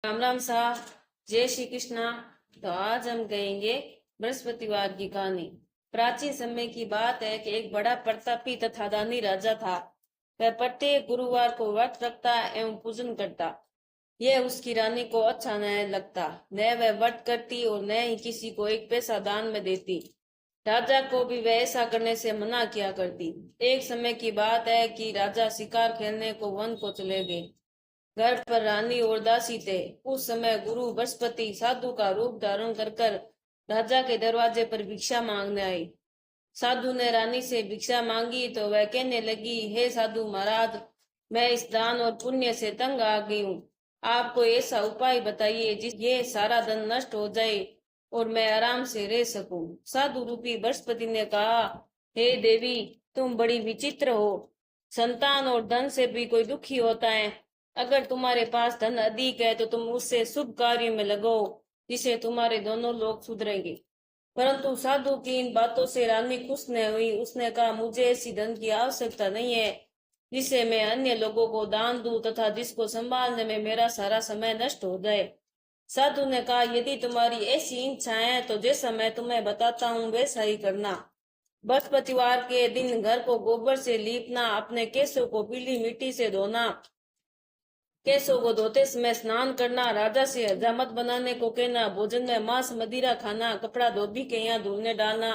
राम राम साहब। जय श्री कृष्णा। तो आज हम कहेंगे बृहस्पतिवार की कहानी। प्राचीन समय की बात है कि एक बड़ा प्रतापी तथा दानी राजा था। वह प्रत्येक गुरुवार को व्रत रखता एवं पूजन करता। यह उसकी रानी को अच्छा न लगता। न वह व्रत करती और न ही किसी को एक पैसा दान में देती। राजा को भी वह ऐसा करने से मना किया करती। एक समय की बात है कि राजा शिकार खेलने को वन को चले गए। घर पर रानी और दासी थे। उस समय गुरु बृहस्पति साधु का रूप धारण कर राजा के दरवाजे पर भिक्षा मांगने आई। साधु ने रानी से भिक्षा मांगी तो वह कहने लगी, हे साधु महाराज, मैं इस दान और पुण्य से तंग आ गई हूँ। आप कोई ऐसा उपाय बताइए जिस ये सारा धन नष्ट हो जाए और मैं आराम से रह सकूं। साधु रूपी बृहस्पति ने कहा, हे देवी, तुम बड़ी विचित्र हो। संतान और धन से भी कोई दुखी होता है। अगर तुम्हारे पास धन अधिक है तो तुम उससे शुभ कार्य में लगाओ, जिससे तुम्हारे दोनों लोग सुधरेंगे। परंतु साधु की इन बातों से रानी खुश न हुई। उसने कहा, मुझे ऐसी धन की आवश्यकता नहीं है जिसे मैं अन्य लोगों को दान दूं तथा जिसको संभालने में मेरा सारा समय नष्ट हो जाए। साधु ने कहा, यदि तुम्हारी ऐसी इच्छा है तो जैसा मैं तुम्हें बताता हूँ वैसा ही करना। बृहस्पतिवार के दिन घर को गोबर से लीपना, अपने केशों को पीली मिट्टी से धोना, केशों को धोते समय स्नान करना, राजा से हजामत बनाने को कहना, भोजन में मांस मदिरा खाना, कपड़ा धोबी के यहाँ धुलने डालना।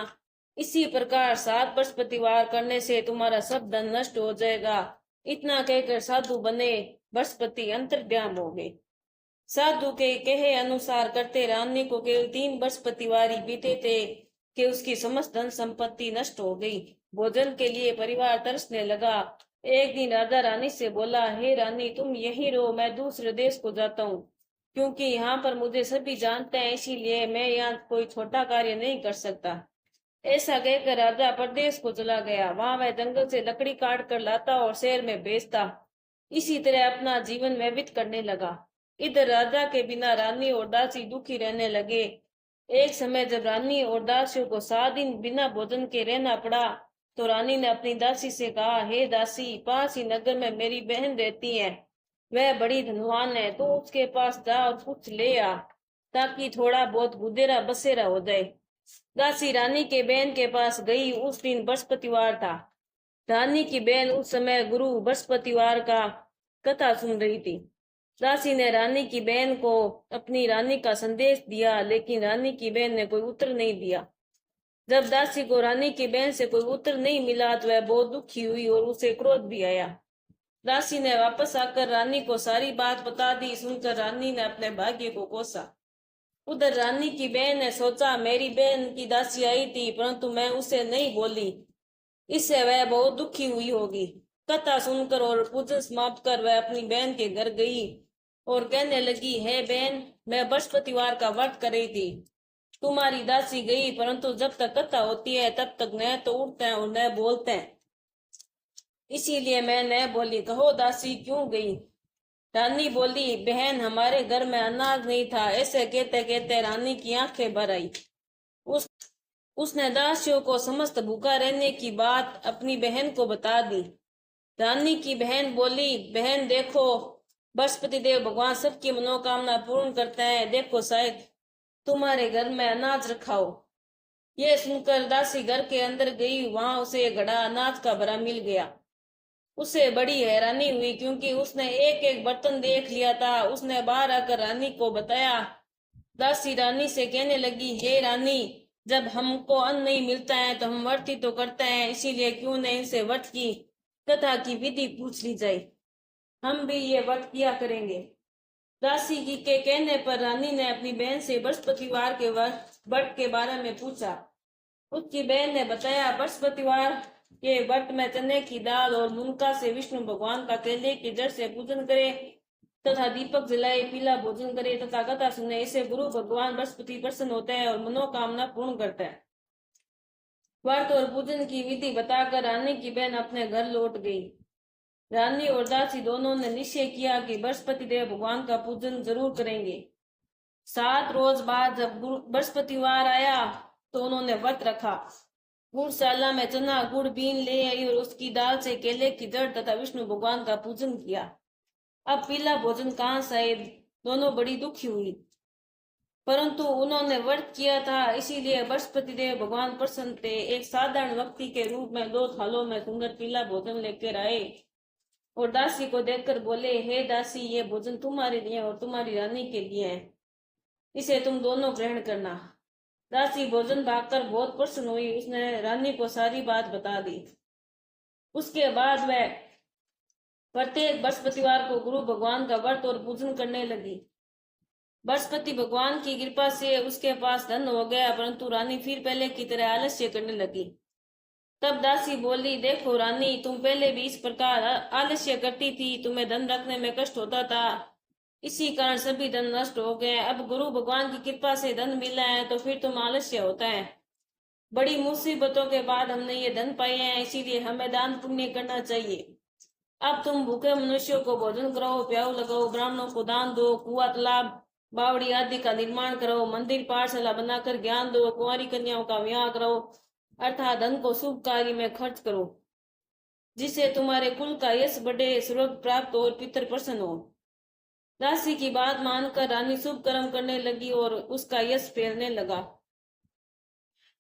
इसी प्रकार 7 बृहस्पतिवार करने से तुम्हारा सब धन नष्ट हो जाएगा। इतना कहकर साधु बने बृहस्पति अंतर्ध्यान हो गए। साधु के कहे अनुसार करते रानी को केवल 3 बृहस्पतिवार ही बीते थे कि उसकी समस्त धन संपत्ति नष्ट हो गई। भोजन के लिए परिवार तरसने लगा। एक दिन राजा रानी से बोला, हे रानी, तुम यहीं रहो, मैं दूसरे देश को जाता हूँ, क्योंकि यहाँ पर मुझे सभी जानते हैं, इसीलिए मैं यहाँ कोई छोटा कार्य नहीं कर सकता। ऐसा कहकर राजा परदेश को चला गया। वहां वह जंगल से लकड़ी काट कर लाता और शहर में बेचता। इसी तरह अपना जीवन व्यतीत करने लगा। इधर राजा के बिना रानी और दासी दुखी रहने लगे। एक समय जब रानी और दासियों को 7 दिन बिना भोजन के रहना पड़ा तो रानी ने अपनी दासी से कहा, हे दासी, पास ही नगर में मेरी बहन रहती है। वह बड़ी धनवान है, तो उसके पास जा और कुछ ले आ, ताकि थोड़ा बहुत गुदेरा बसेरा हो जाए। दासी रानी के बहन के पास गई। उस दिन बृहस्पतिवार था। रानी की बहन उस समय गुरु बृहस्पतिवार का कथा सुन रही थी। दासी ने रानी की बहन को अपनी रानी का संदेश दिया, लेकिन रानी की बहन ने कोई उत्तर नहीं दिया। जब दासी को रानी की बहन से कोई उत्तर नहीं मिला तो वह बहुत दुखी हुई और उसे क्रोध भी आया। दासी ने वापस आकर रानी को सारी बात बता दी। सुनकर रानी ने अपने भाग्य को कोसा। उधर रानी की बहन ने सोचा, मेरी बहन की दासी आई थी परंतु मैं उसे नहीं बोली, इससे वह बहुत दुखी हुई होगी। कथा सुनकर और पूजन समाप्त कर वह अपनी बहन के घर गई और कहने लगी, हे बहन, मैं बृहस्पतिवार का व्रत कर रही थी। तुम्हारी दासी गई, परंतु जब तक कथा होती है तब तक न तो उठते हैं और न बोलते हैं, इसीलिए मैं न बोली। कहो दासी, क्यों गई? रानी बोली, बहन, हमारे घर में अनाज नहीं था। ऐसे कहते कहते रानी की आंखें भर आई। उसने दासियों को समस्त भूखा रहने की बात अपनी बहन को बता दी। रानी की बहन बोली, बहन देखो, बृहस्पति देव भगवान सबकी मनोकामना पूर्ण करते हैं। देखो, शायद तुम्हारे घर में अनाज रखा हो। यह सुनकर दासी घर के अंदर गई। वहां उसे एक घड़ा अनाज का भरा मिल गया। उसे बड़ी हैरानी हुई, क्योंकि उसने एक एक बर्तन देख लिया था। उसने बाहर आकर रानी को बताया। दासी रानी से कहने लगी, हे रानी, जब हमको अन्न नहीं मिलता है तो हम व्रत ही तो करते हैं, इसीलिए क्यों न इनसे व्रत की कथा की विधि पूछ ली जाए। हम भी ये व्रत किया करेंगे। दासी की के कहने पर रानी ने अपनी बहन से बृहस्पतिवार के व्रत के बारे में पूछा। उसकी बहन ने बताया, बृहस्पतिवार के व्रत में चने की दाल और मुनका से विष्णु भगवान का केले की जड़ से पूजन करे तथा दीपक जलाए, पीला भोजन करे तथा कथा सुने। इसे गुरु भगवान बृहस्पति प्रसन्न होते हैं और मनोकामना पूर्ण करते हैं। व्रत और पूजन की विधि बताकर रानी की बहन अपने घर लौट गई। रानी और दासी दोनों ने निश्चय किया कि बृहस्पति देव भगवान का पूजन जरूर करेंगे। 7 रोज बाद जब बृहस्पतिवार आया तो उन्होंने व्रत रखा। गुड़शाला में चना गुड़ बीन ले आई और उसकी दाल से केले की जड़ तथा विष्णु भगवान का पूजन किया। अब पीला भोजन कहाँ से आए? दोनों बड़ी दुखी हुई, परंतु उन्होंने व्रत किया था, इसीलिए बृहस्पति देव भगवान प्रसन्न थे। एक साधारण व्यक्ति के रूप में 2 थालों में सुंदर पीला भोजन लेकर आए और दासी को देखकर बोले, हे दासी, ये भोजन तुम्हारे लिए और तुम्हारी रानी के लिए है, इसे तुम दोनों ग्रहण करना। दासी भोजन भागकर बहुत प्रसन्न हुई, उसने रानी को सारी बात बता दी। उसके बाद वह प्रत्येक बृहस्पतिवार को गुरु भगवान का व्रत और पूजन करने लगी। बृहस्पति भगवान की कृपा से उसके पास धन हो गया, परंतु रानी फिर पहले की तरह आलस्य करने लगी। तब दासी बोली, देखो रानी, तुम पहले भी इस प्रकार आलस्य करती थी, तुम्हें धन रखने में कष्ट होता था, इसी कारण सभी धन नष्ट हो गए। अब गुरु भगवान की कृपा से धन मिला है तो फिर तुम आलस्य होता है। बड़ी मुसीबतों के बाद हमने ये धन पाए हैं, इसीलिए हमें दान पुण्य करना चाहिए। अब तुम भूखे मनुष्यों को भोजन कराओ, प्याऊ लगाओ, ब्राह्मणों को दान दो, कुआं तालाब बावड़ी आदि का निर्माण करो, मंदिर पाठशाला बनाकर ज्ञान दो, कुंवारी कन्याओं का विवाह करो, अर्थात धन को शुभ कार्य में खर्च करो, जिससे तुम्हारे कुल का यश बढ़े, स्वर्ग प्राप्त हो और पितर प्रसन्न हो। दासी की बात मानकर रानी शुभ कर्म करने लगी और उसका यश फैलने लगा।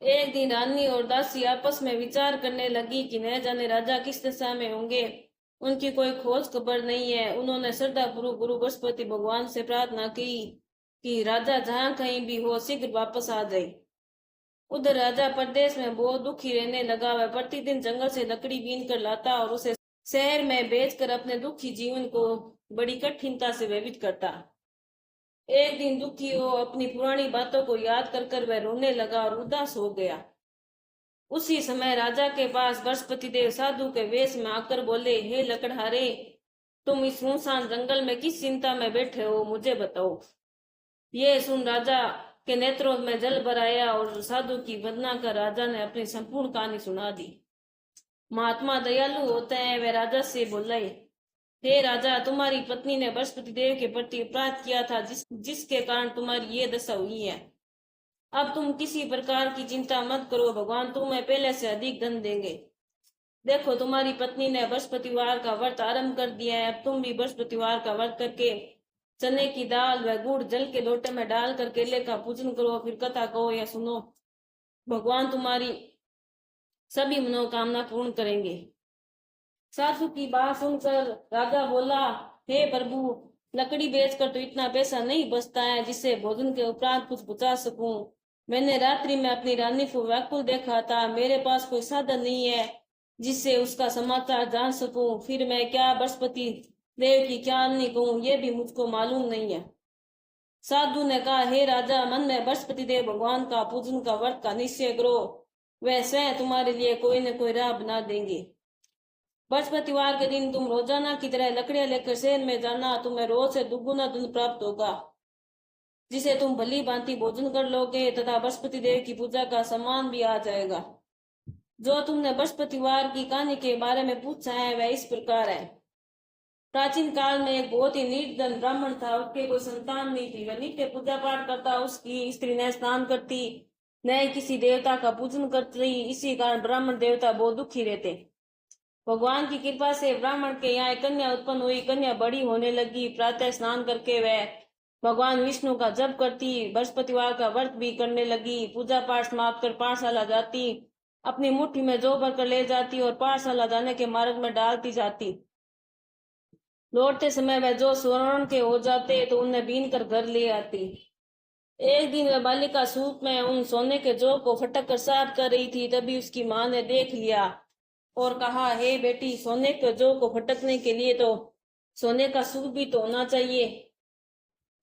एक दिन रानी और दासी आपस में विचार करने लगी कि न जाने राजा किस दशा में होंगे, उनकी कोई खोज खबर नहीं है। उन्होंने श्रद्धापूर्वक गुरु बृहस्पति भगवान से प्रार्थना की कि राजा जहाँ कहीं भी हो शीघ्र वापस आ जाए। उधर राजा प्रदेश में बहुत दुखी रहने लगा। वह प्रतिदिन जंगल से लकड़ी बीन कर लाता और उसे शहर में बेचकर अपने दुखी जीवन को बड़ी कठिनता से व्यतीत करता। एक दिन दुखी हो अपनी पुरानी बातों को याद कर वह रोने लगा और उदास हो गया। उसी समय राजा के पास बृहस्पति देव साधु के वेश में आकर बोले, हे लकड़हारे, तुम इस सुनसान जंगल में किस चिंता में बैठे हो, मुझे बताओ। ये सुन राजा के नेत्रों में जल भर आया और साधु की वंदना कर राजा ने अपनी संपूर्ण कहानी सुना दी। महात्मा दयालु होते हैं, वे राजा से बोले, हे राजा, तुम्हारी पत्नी ने बृहस्पति देव के प्रति अपराध किया था, जिसके कारण तुम्हारी ये दशा हुई है। अब तुम किसी प्रकार की चिंता मत करो, भगवान तुम्हें पहले से अधिक धन देंगे। देखो, तुम्हारी पत्नी ने बृहस्पतिवार का व्रत आरंभ कर दिया है। अब तुम भी बृहस्पतिवार का व्रत करके चने की दाल व गुड़ जल के लोटे में डालकर केले का पूजन करो, फिर कथा कहो या सुनो। भगवान तुम्हारी सभी मनोकामना पूर्ण करेंगे। साधु की बात सुनकर राजा बोला, हे प्रभु, लकड़ी बेचकर तो इतना पैसा नहीं बचता है जिससे भोजन के उपरांत कुछ बचा सकूं। मैंने रात्रि में अपनी रानी को व्याकुल देखा था, मेरे पास कोई साधन नहीं है जिससे उसका समाचार जान सकूं। फिर मैं क्या बृहस्पति देव की क्या नहीं कहूं, ये भी मुझको मालूम नहीं है। साधु ने कहा, हे राजा, मन में बृहस्पति देव भगवान का पूजन का व्रत का निश्चय करो, वह स्वयं तुम्हारे लिए कोई न कोई राह बना देंगे। बृहस्पतिवार के दिन तुम रोजाना की तरह लकड़ियां लेकर शहर में जाना, तुम्हें रोज से दुगुना धन प्राप्त होगा, जिसे तुम भली भांति भोजन कर लोगे तथा बृहस्पति देव की पूजा का सम्मान भी आ जाएगा। जो तुमने बृहस्पतिवार की कहानी के बारे में पूछा है वह इस प्रकार है। प्राचीन काल में एक बहुत ही निर्धन ब्राह्मण था, उसके कोई संतान नहीं थी। वह नित्य पूजा पाठ करता, उसकी स्त्री न स्नान करती, न किसी देवता का पूजन करती। इसी कारण ब्राह्मण देवता बहुत दुखी रहते। भगवान की कृपा से ब्राह्मण के यहाँ एक कन्या उत्पन्न हुई। कन्या बड़ी होने लगी। प्रातः स्नान करके वह भगवान विष्णु का जप करती, बृहस्पतिवार का व्रत भी करने लगी। पूजा पाठ समाप्त कर पाठशाला जाती, अपनी मुट्ठी में जौ भर कर ले जाती और पाठशाला जाने के मार्ग में डालती जाती। लौटते समय वह जो स्वर्ण के हो जाते तो उन्हें बीन कर घर ले आती। एक दिन वह बालिका सूप में उन सोने के जौ को फटक कर साफ कर रही थी, तभी उसकी माँ ने देख लिया और कहा, हे बेटी, सोने के जौ को फटकने के लिए तो सोने का सूप भी तो होना चाहिए।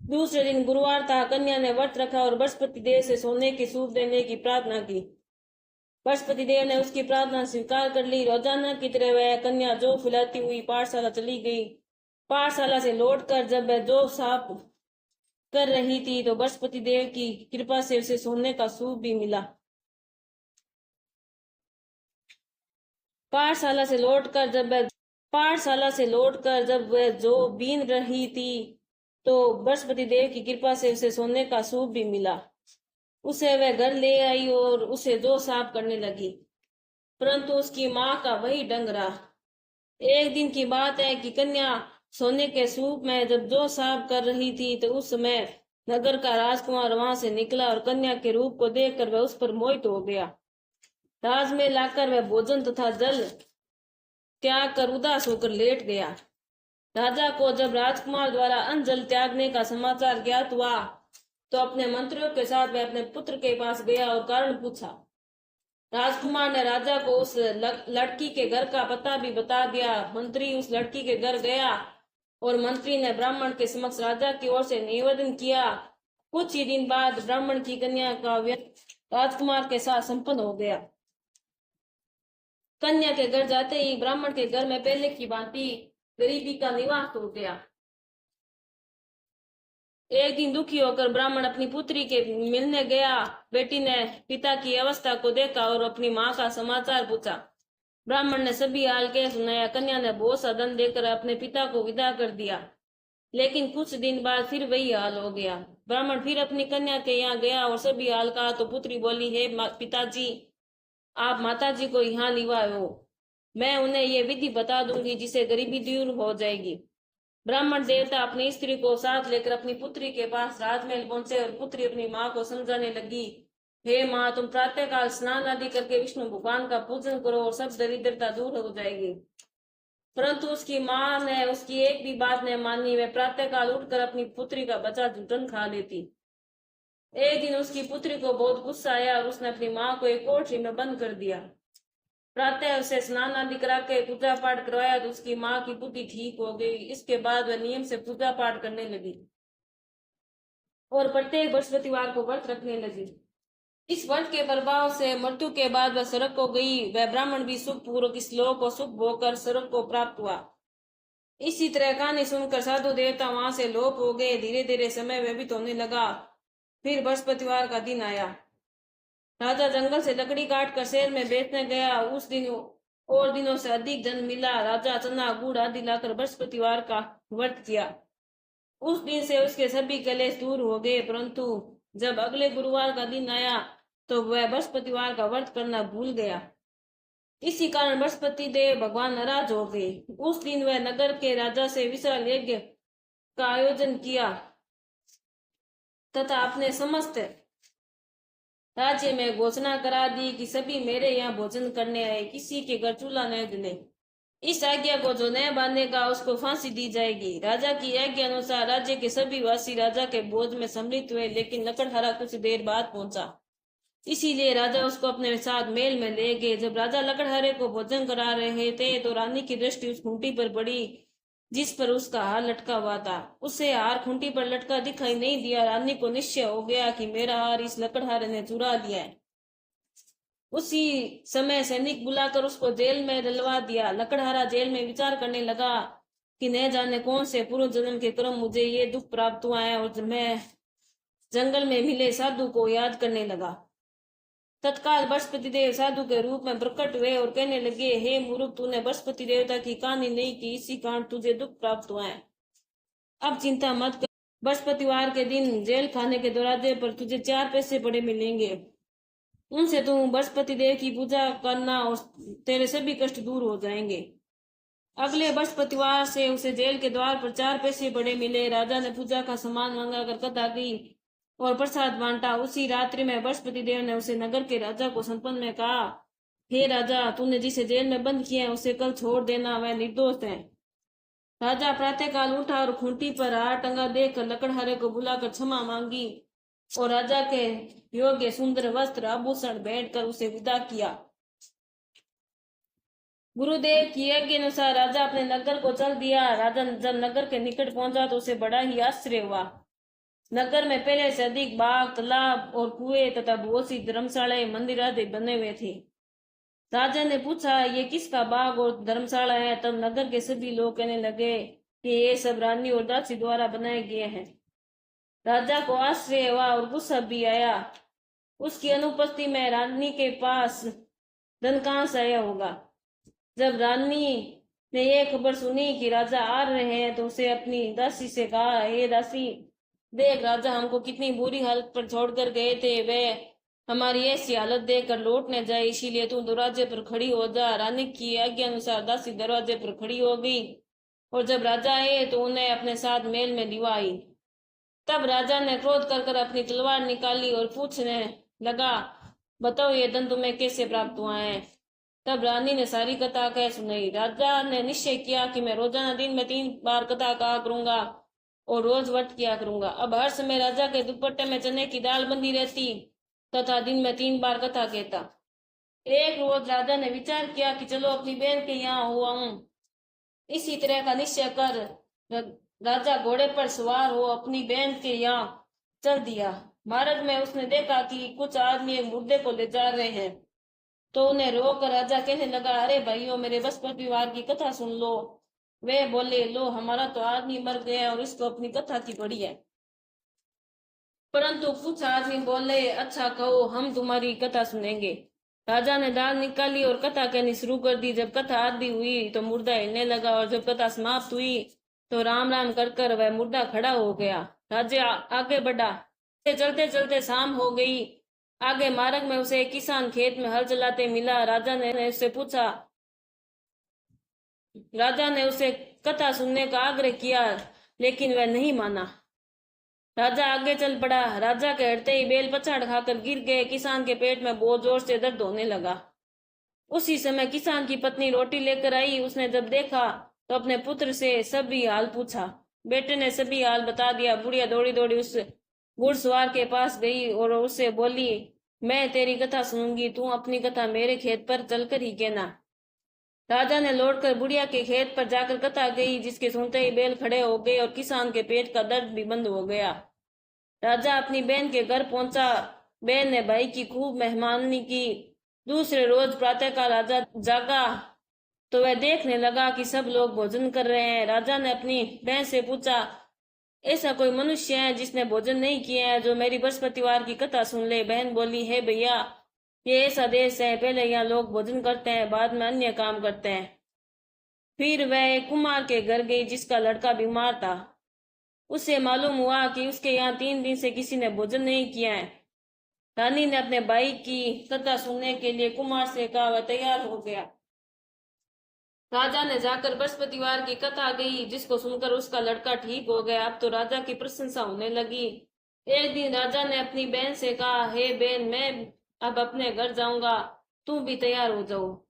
दूसरे दिन गुरुवार था। कन्या ने व्रत रखा और बृहस्पति देव से सोने की सूप देने की प्रार्थना की। बृहस्पति देव ने उसकी प्रार्थना स्वीकार कर ली। रोजाना की तरह वह कन्या जौ फुलाती हुई पाठशाला चली गई। पाठशाला से लौटकर जब वह जौ साफ कर रही थी तो बृहस्पति देव की कृपा से उसे सोने का सूप भी मिला। पाठशाला से लौटकर जब वह जौ बीन रही थी तो बृहस्पति देव की कृपा से उसे सोने का सूप भी मिला। उसे वह घर ले आई और उसे जौ साफ करने लगी, परंतु उसकी माँ का वही ढंग रहा। एक दिन की बात है कि कन्या सोने के सूप में जब जो साफ कर रही थी तो उस समय नगर का राजकुमार वहां से निकला और कन्या के रूप को देखकर वह उस पर मोहित हो गया। राजमहल आकर वह भोजन तथा जल त्याग कर उदास होकर लेट गया। राजा को जब राजकुमार द्वारा अन्न जल त्यागने का समाचार ज्ञात हुआ तो अपने मंत्रियों के साथ वह अपने पुत्र के पास गया और कारण पूछा। राजकुमार ने राजा को उस लड़की के घर का पता भी बता दिया। मंत्री उस लड़की के घर गया और मंत्री ने ब्राह्मण के समक्ष राजा की ओर से निवेदन किया। कुछ ही दिन बाद ब्राह्मण की कन्या का विवाह राजकुमार के साथ संपन्न हो गया। कन्या के घर जाते ही ब्राह्मण के घर में पहले की भांति गरीबी का निवास हो गया। एक दिन दुखी होकर ब्राह्मण अपनी पुत्री के मिलने गया। बेटी ने पिता की अवस्था को देखा और अपनी माँ का समाचार पूछा। ब्राह्मण ने सभी हाल कह सुनाया। कन्या ने बहुत सा धन देकर अपने पिता को विदा कर दिया, लेकिन कुछ दिन बाद फिर वही हाल हो गया। ब्राह्मण फिर अपनी कन्या के यहाँ गया और सभी हाल कहा तो पुत्री बोली, हे पिताजी, आप माताजी को यहाँ लिवाओ, मैं उन्हें ये विधि बता दूंगी जिसे गरीबी दूर हो जाएगी। ब्राह्मण देवता अपनी स्त्री को साथ लेकर अपनी पुत्री के पास राजमहल पहुंचे और पुत्री अपनी माँ को समझाने लगी, हे माँ, तुम प्रातःकाल स्नान आदि करके विष्णु भगवान का पूजन करो और सब दरिद्रता दूर हो जाएगी। परंतु उसकी माँ ने उसकी एक भी बात नहीं मानी। वह प्रातःकाल उठकर अपनी पुत्री का बचा झूठन खा लेती। एक दिन उसकी पुत्री को बहुत गुस्सा आया और उसने अपनी माँ को एक कोठरी में बंद कर दिया। प्रातः उसे स्नान आदि करा के पूजा पाठ करवाया तो उसकी माँ की बुद्धि ठीक हो गई। इसके बाद वह नियम से पूजा पाठ करने लगी और प्रत्येक बृहस्पतिवार को व्रत रखने लगी। इस व्रत के प्रभाव से मृत्यु के बाद वह स्वर्ग को गई। वह ब्राह्मण भी सुख पूर्वक इस लोक को सुख भोगकर स्वर्ग को प्राप्त हुआ। इसी तरह कहानी सुनकर साधु देवता वहां से लोप हो गए। धीरे धीरे समय व्यतीत होने लगा। फिर बृहस्पतिवार का दिन आया। राजा जंगल से लकड़ी काट कर शहर में बेचने गया। उस दिन और दिनों से अधिक धन मिला। राजा चना गुड़ आदि लाकर बृहस्पतिवार का व्रत किया। उस दिन से उसके सभी कलेश दूर हो गए। परंतु जब अगले गुरुवार का दिन आया तो वह बृहस्पतिवार का व्रत करना भूल गया। इसी कारण बृहस्पति देव भगवान नाराज हो गए। उस दिन वह नगर के राजा से विशाल यज्ञ का आयोजन किया तथा अपने समस्त राज्य में घोषणा करा दी कि सभी मेरे यहाँ भोजन करने आए, किसी के घर चूल्हा न जले। इस आज्ञा को जो न मानेगा उसको फांसी दी जाएगी। राजा की आज्ञा अनुसार राज्य के सभी वासी राजा के भोज में सम्मिलित हुए, लेकिन लकड़हारा कुछ देर बाद पहुंचा, इसीलिए राजा उसको अपने साथ मेल में ले गए। जब राजा लकड़हारे को भोजन करा रहे थे तो रानी की दृष्टि उस खूंटी पर पड़ी जिस पर उसका हार लटका हुआ था। उसे हार खूंटी पर लटका दिखाई नहीं दिया। रानी को निश्चय हो गया कि मेरा हार इस लकड़हारे ने चुरा लिया है। उसी समय सैनिक बुलाकर उसको जेल में डलवा दिया। लकड़हारा जेल में विचार करने लगा कि न जाने कौन से पूर्व जन्म के कर्म मुझे ये दुख प्राप्त हुआ है, और मैं जंगल में मिले साधु को याद करने लगा। तत्काल बृहस्पति देव साधु के रूप में प्रकट हुए और कहने लगे, हे मूर्ख, तूने बृहस्पति देवता की कहानी नहीं की, इसी कारण तुझे दुख प्राप्त हुआ है। अब चिंता मत कर। बृहस्पतिवार के दिन जेल खाने के दरवाजे पर तुझे 4 पैसे बड़े मिलेंगे। उनसे तुम बृहस्पति देव की पूजा करना और तेरे सभी कष्ट दूर हो जाएंगे। अगले बृहस्पतिवार से उसे जेल के द्वार पर 4 पैसे बड़े मिले। राजा ने पूजा का सामान मंगा कर कथा की और प्रसाद बांटा। उसी रात्रि में बृहस्पति देव ने उसे नगर के राजा को संपन्न में कहा, हे राजा, तूने जिसे जेल में बंद किया है उसे कल छोड़ देना, वह निर्दोष है। राजा प्रातःकाल उठा और खूंटी पर हार टंगा देखकर लकड़हारे को बुलाकर क्षमा मांगी और राजा के योग्य सुंदर वस्त्र आभूषण भेंट कर उसे विदा किया। गुरुदेव की आज्ञा अनुसार राजा अपने नगर को चल दिया। राजा जब नगर के निकट पहुंचा तो उसे बड़ा ही आश्चर्य हुआ। नगर में पहले से अधिक बाग, तालाब और कुएं तथा बहुत सी धर्मशालाएं, मंदिर आदि बने हुए थे। राजा ने पूछा, ये किसका बाग और धर्मशाला है? तब नगर के सभी लोग कहने लगे कि ये सब रानी और दासी द्वारा बनाए गए हैं। राजा को आश्चर्य हुआ और गुस्सा भी आया। उसकी अनुपस्थिति में रानी के पास धन कहां से आया होगा। जब रानी ने यह खबर सुनी कि राजा आ रहे हैं तो उसे अपनी दासी से कहा, हे दासी, देख, राजा हमको कितनी बुरी हालत पर छोड़कर गए थे, वे हमारी ऐसी हालत देखकर लौटने जाए, इसीलिए तू दरवाजे पर खड़ी हो जा। रानी की आज्ञा अनुसार दासी दरवाजे पर खड़ी हो गई और जब राजा आए तो उन्हें अपने साथ महल में दिवाई। तब राजा ने क्रोध कर अपनी तलवार निकाली और पूछने लगा, बताओ ये धन तुम्हें कैसे प्राप्त हुआ है। तब रानी ने सारी कथा कह सुनाई। राजा ने निश्चय किया कि मैं रोजाना दिन में 3 बार कथा कहा करूंगा और रोज व्रत किया करूंगा। अब हर समय राजा के दुपट्टे में चने की दाल बंधी रहती तथा दिन में 3 बार कथा कहता। एक रोज राजा ने विचार किया कि चलो अपनी बहन के यहाँ हुआ हूँ। इसी तरह का निश्चय कर राजा घोड़े पर सवार हो अपनी बहन के यहाँ चल दिया। मार्ग में उसने देखा कि कुछ आदमी एक मुर्दे को ले जा रहे हैं, तो उन्हें रोक राजा कहने लगा, अरे भाइयों, मेरे बृहस्पति वार की कथा सुन लो। वे बोले, लो, हमारा तो आदमी मर गया और इसको अपनी कथा की पड़ी है। परंतु कुछ आदमी बोले, अच्छा कहो, हम तुम्हारी कथा सुनेंगे। राजा ने दाल निकाली और कथा कहनी शुरू कर दी। जब कथा आधी हुई तो मुर्दा हिलने लगा और जब कथा समाप्त हुई तो राम राम कर वह मुर्दा खड़ा हो गया। राजा आगे बढ़ा। चलते चलते शाम हो गई। आगे मार्ग में उसे एक किसान खेत में हल चलाते मिला। राजा ने उसे कथा सुनने का आग्रह किया, लेकिन वह नहीं माना। राजा आगे चल पड़ा। राजा के हटते ही बैल पछाड़ खाकर गिर गए। किसान के पेट में बहुत जोर से दर्द होने लगा। उसी समय किसान की पत्नी रोटी लेकर आई। उसने जब देखा तो अपने पुत्र से सभी हाल पूछा। बेटे ने सभी हाल बता दिया। बुढ़िया दौड़ी दौड़ी उस घुड़सवार के पास गई और उससे बोली, मैं तेरी कथा सुनूंगी, तू अपनी कथा मेरे खेत पर चलकर ही कहना। राजा ने लौटकर बुढ़िया के खेत पर जाकर कथा गई, जिसके सुनते ही बैल खड़े हो गए और किसान के पेट का दर्द भी बंद हो गया। राजा अपनी बहन के घर पहुंचा। बहन ने भाई की खूब मेहमानी की। दूसरे रोज प्रातःकाल राजा जागा तो वह देखने लगा कि सब लोग भोजन कर रहे हैं। राजा ने अपनी बहन से पूछा, ऐसा कोई मनुष्य है जिसने भोजन नहीं किया है, जो मेरी बृहस्पतिवार की कथा सुन ले। बहन बोली, है भैया, ये ऐसा देश है, पहले यहाँ लोग भोजन करते हैं, बाद में अन्य काम करते हैं। फिर वह एक कुमार के घर गई जिसका लड़का बीमार था। उसे मालूम हुआ कि उसके यहाँ 3 दिन से किसी ने भोजन नहीं किया है। रानी ने अपने भाई की कथा सुनने के लिए कुमार से कहा। वह तैयार हो गया। राजा ने जाकर बृहस्पतिवार की कथा गई, जिसको सुनकर उसका लड़का ठीक हो गया। अब तो राजा की प्रशंसा होने लगी। एक दिन राजा ने अपनी बहन से कहा, हे बहन, मैं अब अपने घर जाऊंगा, तू भी तैयार हो जाओ।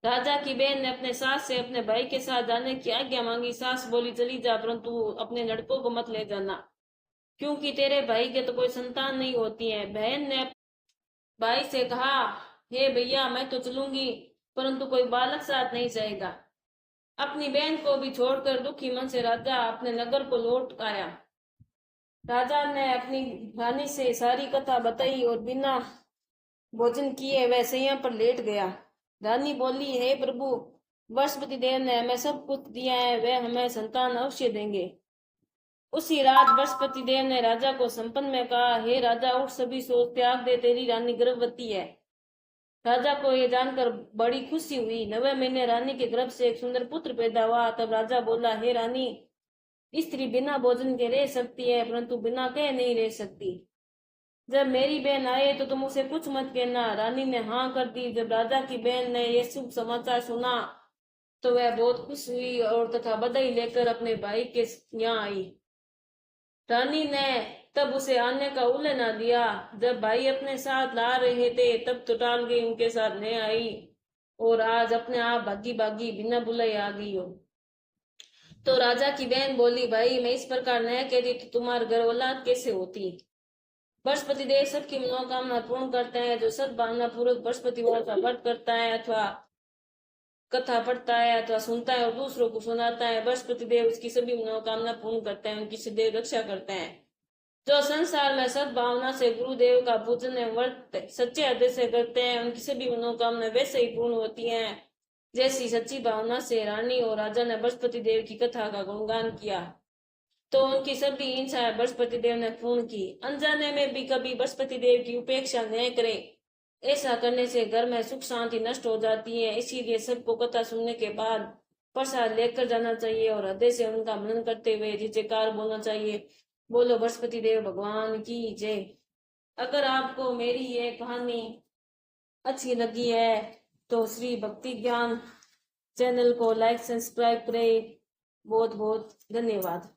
राजा की बहन ने अपने सास से अपने भाई के साथ जाने की आज्ञा मांगी। सास बोली, चली जा, परंतु अपने लड़कों को मत ले जाना, क्योंकि तेरे भाई के तो कोई संतान नहीं होती है। बहन ने भाई से कहा, हे भैया, मैं तो चलूंगी, परंतु कोई बालक साथ नहीं जाएगा। अपनी बहन को भी छोड़कर दुखी मन से राजा अपने नगर को लौट आया। राजा ने अपनी रानी से सारी कथा बताई और बिना भोजन किए वह सैया पर लेट गया। रानी बोली, हे प्रभु, बृहस्पति देव ने हमें सब कुछ दिया है, वे हमें संतान अवश्य देंगे। उसी रात बृहस्पति देव ने राजा को संपन्न में कहा, हे राजा, उठ, सभी सोच त्याग दे, तेरी रानी गर्भवती है। राजा को यह जानकर बड़ी खुशी हुई। 9वें महीने रानी के गर्भ से एक सुंदर पुत्र पैदा हुआ। तब राजा बोला, हे रानी, स्त्री बिना भोजन के रह सकती है, परंतु बिना कहे नहीं रह सकती। जब मेरी बहन आए तो तुम उसे कुछ मत कहना। रानी ने हाँ कर दी। जब राजा की बहन ने यह शुभ समाचार सुना तो वह बहुत खुश हुई और तथा बधाई लेकर अपने भाई के यहाँ आई। रानी ने तब उसे आने का उल्ले ना दिया। जब भाई अपने साथ ला रहे थे तब तो टाल गई, उनके साथ नहीं आई और आज अपने आप भागी भागी बिना बुलाए आ गई हो। तो राजा की बहन बोली, भाई, मैं इस प्रकार न कहती तो तुम्हारे घर औलाद कैसे होती। बृहस्पति देव सबकी मनोकामना पूर्ण करते हैं। जो सद्भावना पूर्वक बृहस्पतिवार का व्रत करता है अथवा कथा पढ़ता है अथवा सुनता है और दूसरों को सुनाता है, बृहस्पति देव उसकी सभी मनोकामना पूर्ण करते हैं, उनकी सदैव रक्षा करते हैं। जो संसार में सद्भावना से गुरुदेव का पूजन एवं व्रत सच्चे हृदय से करते हैं, उनकी सभी मनोकामना वैसे ही पूर्ण होती हैं जैसी सच्ची भावना से रानी और राजा ने बृहस्पति देव की कथा का गुणगान किया, तो उनकी सभी इच्छाएं बृहस्पति देव ने पूर्ण की। अनजाने में भी कभी बृहस्पति देव की उपेक्षा न करें, ऐसा करने से घर में सुख शांति नष्ट हो जाती है। इसीलिए सबको कथा सुनने के बाद प्रसाद लेकर जाना चाहिए और हृदय से उनका मनन करते हुए जय जयकार बोलना चाहिए। बोलो बृहस्पति देव भगवान की जय। अगर आपको मेरी ये कहानी अच्छी लगी है तो श्री भक्ति ज्ञान चैनल को लाइक सब्सक्राइब करें बहुत बहुत धन्यवाद।